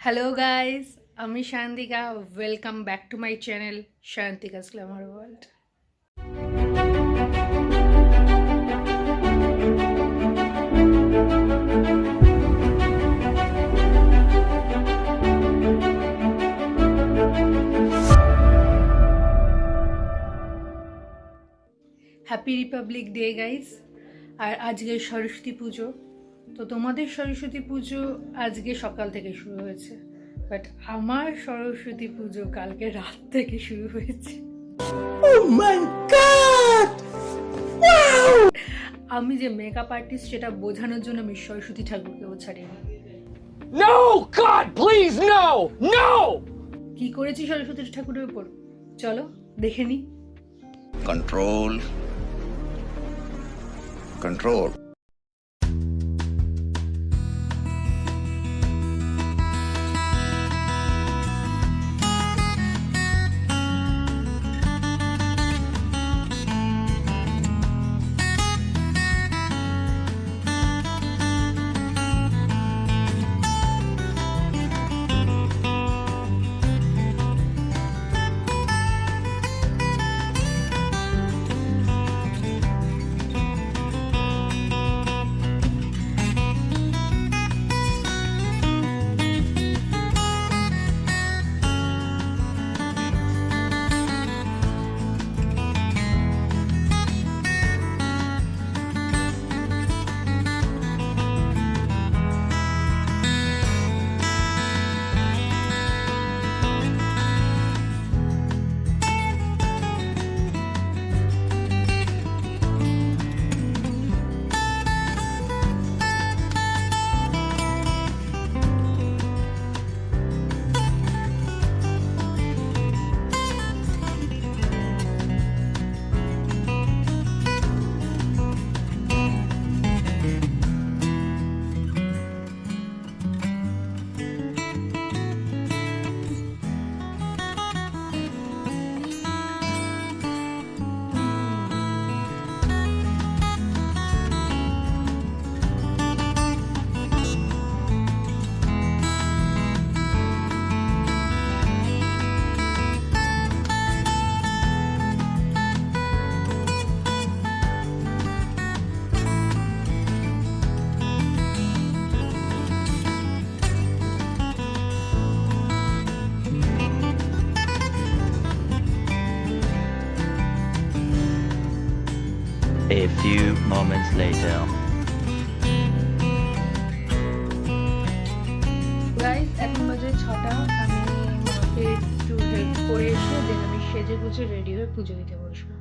Hello guys, আমি Shantika. Welcome back to my channel Shantika's glamour world. Happy republic day guys. আর আজকে সরস্বতী পুজো। তো তোমাদের সরস্বতী পুজো আজকে সকাল থেকে শুরু হয়েছে, বাট আমার সরস্বতী পুজো কালকে রাত থেকে শুরু হয়েছে। Oh my God! আমি যে মেকআপ আর্টিস্ট সেটা বোঝানোর জন্য আমি সরস্বতী ঠাকুরকেও ছাড়িনি। No, God, please, no, no! কি করেছি সরস্বতী ঠাকুরের উপর, চলো দেখে নি। Control. Control. A few moments later. Guys, এখন বাজে 6টা। আমি মাকে একটু হেল্প করে এসে দেন আমি সেজে গুজে রেডি হয়ে পুজো দিতে বসবো।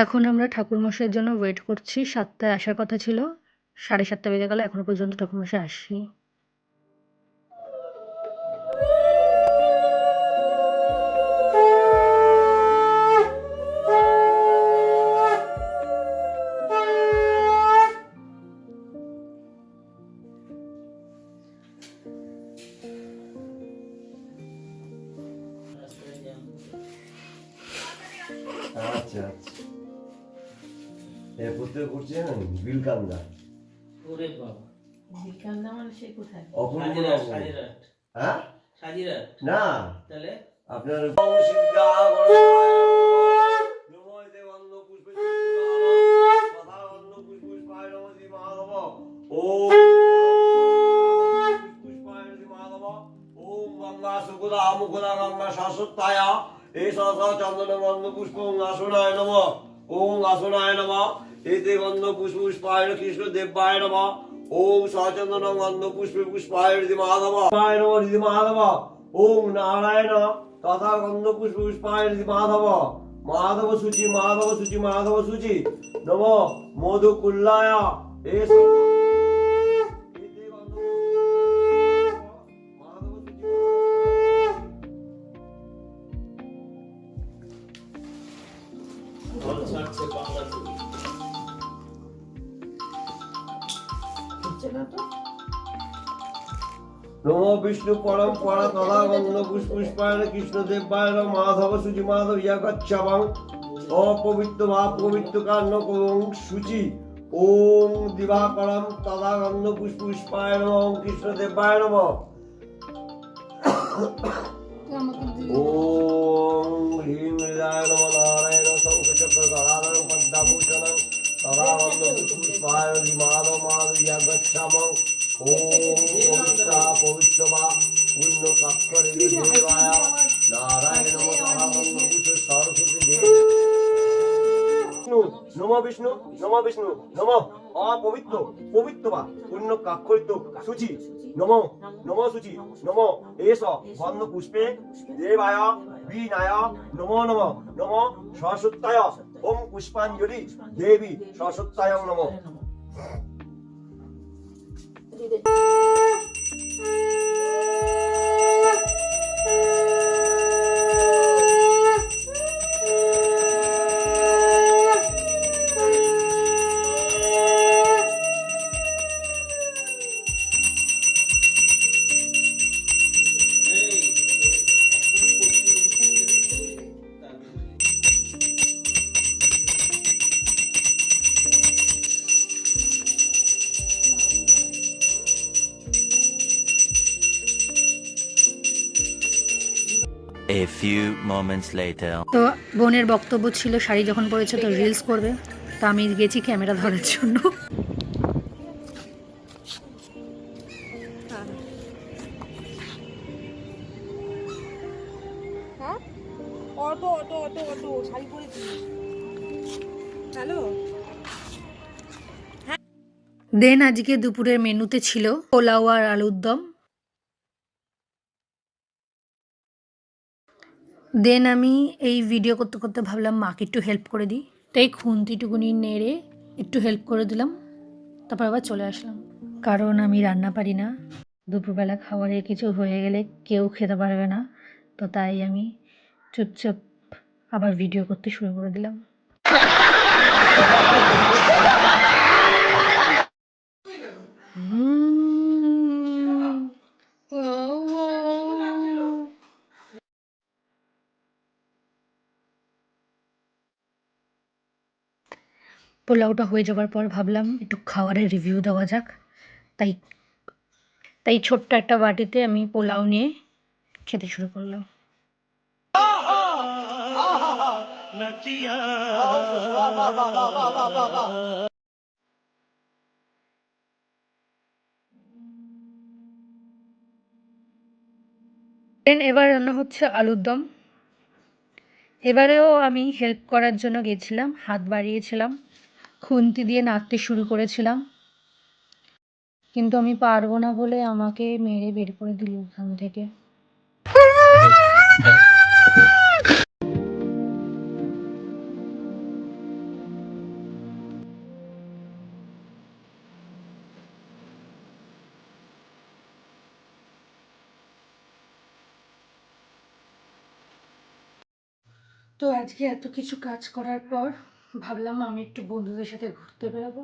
এখন আমরা ঠাকুরমশাইয়ের জন্য ওয়েট করছি। 7টায় আসার কথা ছিল, 7:30 বেজে গেল, এখনো পর্যন্ত ঠাকুরমশাই আসেনি। আচ্ছা আচ্ছা কোথায় করছেন বিলকান্দা ওরে বাবা বিকান্দা মানে সে কোথায়? অপূর্ব সাজিরাট নগর। সাজিরাট হ্যাঁ সাজিরাট না তাহলে আপনার চন্দন গন্ধ পুষ্প আসনায় নম ওম আসনায় নম এতে গন্ধ পুষ্প পুষ্পায় কৃষ্ণ দেবায় নম ওম সচন্দন গন্ধ পুষ্প পুষ্পায় হৃদি মাধব হৃদি মাধব ওম নারায়ণ তথা গন্ধ পুষ্প পুষ্পায় হৃদি মাধব মাধব সূচি মাধব সূচি মাধব সূচি নম মধু কুল্লায় এস জল ছাড়ছে বাংলা ছবি হচ্ছে না তো? নমো বিষ্ণু পরম পরা তথা গন্ধ পুষ্প পুষ্পায় কৃষ্ণ দেবায় মাধব সূচি মাধব ইয়াগচ্ছাবং অপবিত্র বা পবিত্র কান্ন করং সূচি ওম দিবাকরম তথা গন্ধ পুষ্প পুষ্পায় নম কৃষ্ণ দেবায় নম ওম হ্রিং হৃদয় নম নারায়ণ শঙ্খচক্র গদাধর পদ্মভূষণং তথা গন্ধ পুষ্প পুষ্পায় মাধব মাধব ইয়াগচ্ছাবং ওম পবিত্রা পবিত্র বা পুণ্য কাক্ষরে দেবায় নারায়ণ মহাবন্ধ পুষ্প সরস্বতী দেব নম বিষ্ণু নম অপবিত্র পবিত্র বা পুণ্য কাক্ষরিত সূচি নম নম সূচি নম এস গন্ধ পুষ্পে দেবায় বিনায় নমো নম নম সরস্বত্যায় ওম পুষ্পাঞ্জলি দেবী সরস্বত্যায় নম A few moments later. তো বোনের বক্তব্য ছিল শাড়ি যখন পরেছে তো রিলস করবে, তা আমি গেছি ক্যামেরা ধরার জন্য। Auto auto auto auto sari পরেছিস? হ্যালো, দেন আজকে দুপুরের মেনুতে ছিল পোলাও আর আলুর দম। দেন আমি এই ভিডিও করতে করতে ভাবলাম মাকে একটু হেল্প করে দিই, তাই খুন্তিটুকুনি নেড়ে একটু হেল্প করে দিলাম, তারপর আবার চলে আসলাম। কারণ আমি রান্না পারি না, দুপুরবেলা খাবারে কিছু হয়ে গেলে কেউ খেতে পারবে না, তো তাই আমি চুপচাপ আবার ভিডিও করতে শুরু করে দিলাম। পোলাওটা হয়ে যাওয়ার পর ভাবলাম একটু খাবারের রিভিউ দেওয়া যাক, তাই তাই ছোট্ট একটা বাটিতে আমি পোলাও নিয়ে খেতে শুরু করলাম। দেন এবার রান্না হচ্ছে আলুর দম। এবারেও আমি হেল্প করার জন্য গেছিলাম, হাত বাড়িয়েছিলাম, খুন্তি দিয়ে নাড়তে শুরু করেছিলাম, কিন্তু আমি পারবো না বলে আমাকে মেরে বের করে দিল ওখান থেকে। তো আজকে এত কিছু কাজ করার পর ভাবলাম আমি একটু বন্ধুদের সাথে ঘুরতে বেরোবো,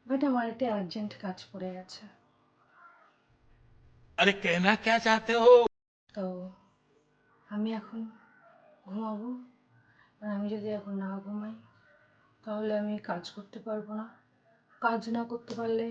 বাট আমার একটা আর্জেন্ট কাজ পড়ে গেছে। अरे कहना क्या चाहते हो? তো আমি এখন ঘুমাবো, আর আমি যদি এখন না ঘুমাই তাহলে আমি কাজ করতে পারবো না। কাজ না করতে পারলে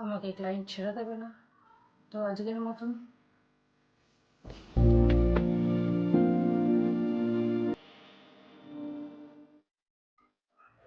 আমাকে ক্লায়েন্ট ছেড়ে দেবে না। তো আজকের মতন